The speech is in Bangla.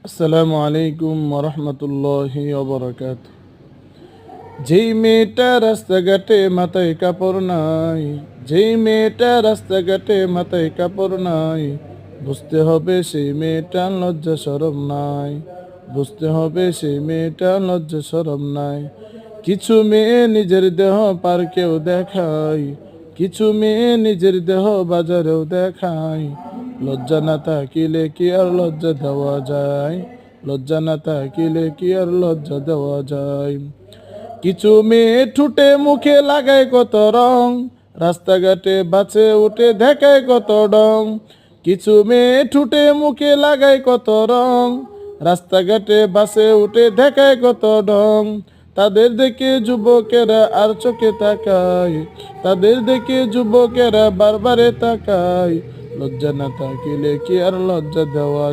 আসসালামু আলাইকুম ওরহমতুল্লাহি ওবরাকাতুহু। যেই মেয়েটা রাস্তাঘাটে মাথায় কাপড় নাই, যেই মেয়েটা রাস্তাঘাটে মাথায় কাপড় নাই, বুঝতে হবে সেই মেয়েটা লজ্জা শরম নাই, বুঝতে হবে সেই মেয়েটা লজ্জা শরম নাই। কিছু মেয়ে নিজের দেহ পার্কেও দেখায়, কিছু মেয়ে নিজের দেহ বাজারেও দেখায়। লজ্জা না থাকিলে কি আর লজ্জা দেওয়া যায়, লজ্জা না থাকিলে কি আর লজ্জা দেওয়া যায়। কিছু মেয়ে ঠুটে মুখে লাগায় কত রং, রাস্তাঘাটে বাসে উঠে দেখায় কত ডং। কিছু মেয়ে ঠুটে মুখে লাগায় কত রং, রাস্তাঘাটে বাসে উঠে দেখায় কত ডং। তাদের দেখে যুবকেরা আর চোখে তাকায়, তাদের দেখে যুবকেরা বারবারে তাকায়। লজ্জা না থাকিলে কি আর লজ্জা দেওয়া যায়।